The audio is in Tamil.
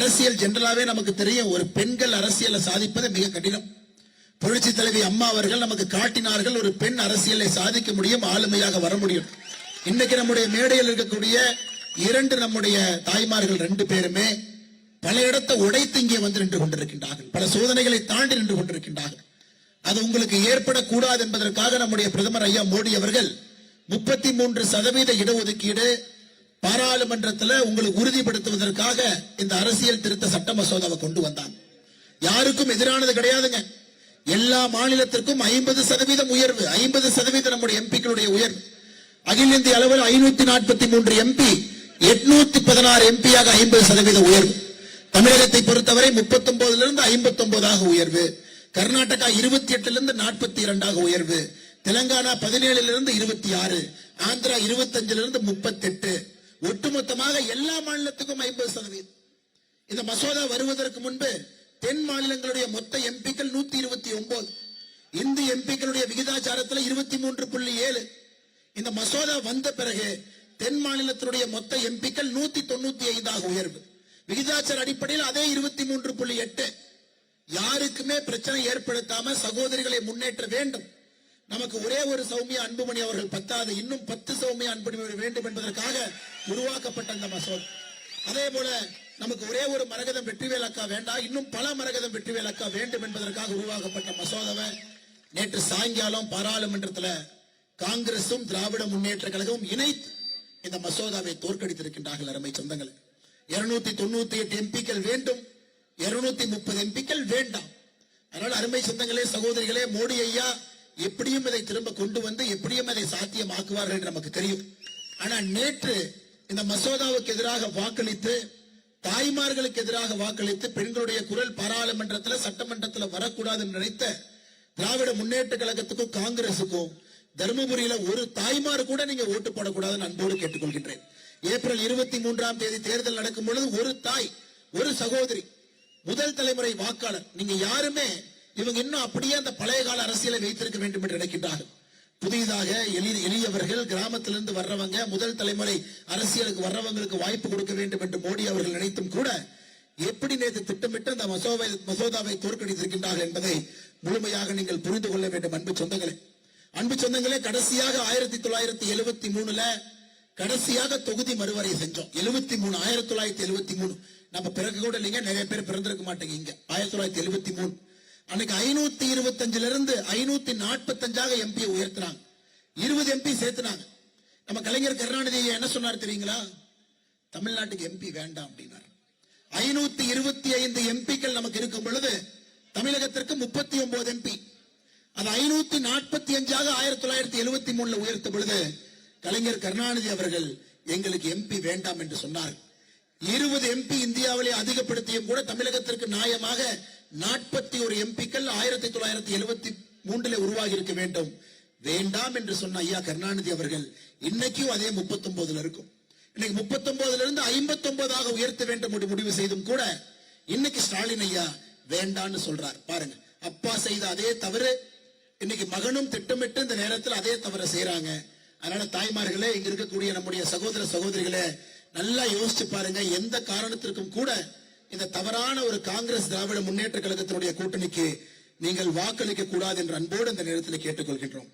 அரசியல் ஜெனரலாவே நமக்கு தெரியும், ஒரு பெண்கள் அரசியலை சாதிப்பது மிக கடினம். புரட்சி தலைவி அம்மா அவர்கள் நமக்கு காட்டினார்கள், ஒரு பெண் அரசியலை சாதிக்க முடியும், ஆளுமையாக வர முடியும். இன்னைக்கு நம்முடைய மேடையில் இருக்கக்கூடிய இரண்டு நம்முடைய தாய்மார்கள் 2 பேருமே பல இடத்தை உடைத்து இங்கே வந்து நின்று கொண்டிருக்கின்றார்கள், பல சோதனைகளை தாண்டி நின்று கொண்டிருக்கின்றார்கள். அது உங்களுக்கு ஏற்படக்கூடாது என்பதற்காக நம்முடைய பிரதமர் ஐயா மோடி அவர்கள் 33% இடஒதுக்கீடு பாராளுமன்றத்தில் உங்களுக்கு உறுதிப்படுத்துவதற்காக இந்த அரசியல் திருத்த சட்ட மசோதாவை கொண்டு வந்தாங்க. யாருக்கும் எதிரானது கிடையாதுங்க. எல்லா மாநிலத்திற்கும் 50% உயர்வு, 50% நம்முடைய எம்பிக்களுடைய உயர்வு. அகில இந்திய அளவில் 543 எம்பி 816 எம்பியாக 50% உயர்வு. தமிழகத்தை பொறுத்தவரை 39 59 உயர்வு. கர்நாடகா 28 42 உயர்வு. தெலங்கானா 17 26, ஆந்திரா 25 38. ஒட்டுமொத்தமாக எல்லா மாநிலத்துக்கும் 50%. இந்த மசோதா வருவதற்கு முன்பு தென் மாநிலங்களுடைய மொத்த எம்பிக்கள் 129, இந்திய எம்பிக்களுடைய விகிதாச்சாரத்தில் 23.7. இந்த மசோதா வந்த பிறகு தென் மாநிலத்தினுடைய மொத்த எம்பிக்கள் 195 உயர்வு. விகிதாச்சார அடிப்படையில் அதே 23.8. யாருக்குமே பிரச்சனை ஏற்படுத்தாம சகோதரிகளை முன்னேற்ற வேண்டும். நமக்கு ஒரே ஒரு சௌமியா அன்புமணி அவர்கள் பத்தாது, இன்னும் 10 சௌமியா அன்புமணி வேண்டும் என்பதற்காக உருவாக்கப்பட்ட இந்த மசோதா. அதே போல நமக்கு ஒரே ஒரு மரகதம் வெற்றிவேல் அக்கா வேண்டாம், இன்னும் பல மரகதம் வெற்றிவேல் அக்கா வேண்டும் என்பதற்காக உருவாக்கப்பட்ட மசோதாவை நேற்று சாயங்காலம் பாராளுமன்றத்தில் காங்கிரசும் திராவிட முன்னேற்ற கழகமும் இணைத்து இந்த மசோதாவை தோற்கடித்திருக்கின்றார்கள். அருமை சொந்தங்கள், 298 எம்பிக்கள் வேண்டும், 230 எம்பிக்கள் வேண்டாம். அதனால் அருமை சொந்தங்களே, சகோதரிகளே, மோடி ஐயா எப்படியும் இதை திரும்ப கொண்டு வந்து எப்படியும் அதை சாத்தியமாக்குவார்கள் என்று நமக்கு தெரியும். ஆனால் நேற்று இந்த மசோதாவுக்கு எதிராக வாக்களித்து, தாய்மார்களுக்கு எதிராக வாக்களித்து, பெண்களுடைய குரல் பாராளுமன்றத்தில் சட்டமன்றத்தில் வரக்கூடாது என்று நினைத்த திராவிட முன்னேற்ற கழகத்துக்கும் காங்கிரசுக்கும் தர்மபுரியில ஒரு தாய்மார் கூட நீங்க ஓட்டு போடக்கூடாதுன்னு அன்போடு கேட்டுக்கொள்கின்றேன். ஏப்ரல் 23 தேர்தல் நடக்கும் பொழுது ஒரு தாய், ஒரு சகோதரி, முதல் தலைமுறை வாக்காளர், நீங்க யாருமே இவங்க இன்னும் அப்படியே அந்த பழைய கால அரசியலை வைத்திருக்க வேண்டும் என்று நினைக்கின்றார்கள். புதிதாக எளியவர்கள், கிராமத்திலிருந்து வர்றவங்க, முதல் தலைமுறை அரசியலுக்கு வர்றவங்களுக்கு வாய்ப்பு கொடுக்க வேண்டும் என்று மோடி அவர்கள் நினைத்தும் கூட எப்படி நேற்று திட்டமிட்டு அந்த மசோதாவை தோற்கடித்திருக்கின்றார்கள் என்பதை முழுமையாக நீங்கள் புரிந்து கொள்ள வேண்டும். அன்பு சொந்தங்களே, கடைசியாக 1973 கடைசியாக தொகுதி மறுவரை செஞ்சோம். 1973 நம்ம பிறகு கூட இல்லைங்க, நிறைய பேர் பிறந்திருக்க மாட்டேங்க. இங்க 1973 அன்னைக்கு 525 545 எம்பி உயர்த்தினாங்க, 20 எம்பி சேர்த்துனாங்க. நம்ம கலைஞர் கருணாநிதி என்ன சொன்னார் தெரியுங்களா? தமிழ்நாட்டுக்கு எம்பி வேண்டாம் அப்படின்னார். 525 எம்பிக்கள் நமக்கு இருக்கும் பொழுது தமிழகத்திற்கு 39 எம்பி, அது 545 1973 உயர்த்த பொழுது கலைஞர் கருணாநிதி அவர்கள் எங்களுக்கு எம்பி வேண்டாம் என்று சொன்னார். 20 எம்பி இந்தியாவிலே அதிகப்படுத்தியும் கூட தமிழகத்திற்கு நியாயமாக 41 எம்பிக்கள் 1973 உருவாகி இருக்க வேண்டும். வேண்டாம் என்று சொன்ன ஐயா கருணாநிதி அவர்கள் இன்னைக்கும் அதே 39 இருக்கும். இன்னைக்கு 39 59 உயர்த்த வேண்டும் என்று முடிவு செய்தும் கூட இன்னைக்கு ஸ்டாலின் ஐயா வேண்டான்னு சொல்றார். பாருங்க, அப்பா செய்த அதே தவறு இன்னைக்கு மகனும் திட்டமிட்டு இந்த நேரத்தில் அதே தவறை செய்யறாங்க. அதனால தாய்மார்களே, இங்க இருக்கக்கூடிய நம்முடைய சகோதர சகோதரிகளே, நல்லா யோசிச்சு பாருங்க. எந்த காரணத்திற்கும் கூட இந்த தவறான ஒரு காங்கிரஸ் திராவிட முன்னேற்ற கழகத்தினுடைய கூட்டணிக்கு நீங்கள் வாக்களிக்க கூடாது என்று அன்போடு இந்த நேரத்தில் கேட்டுக்கொள்கின்றோம்.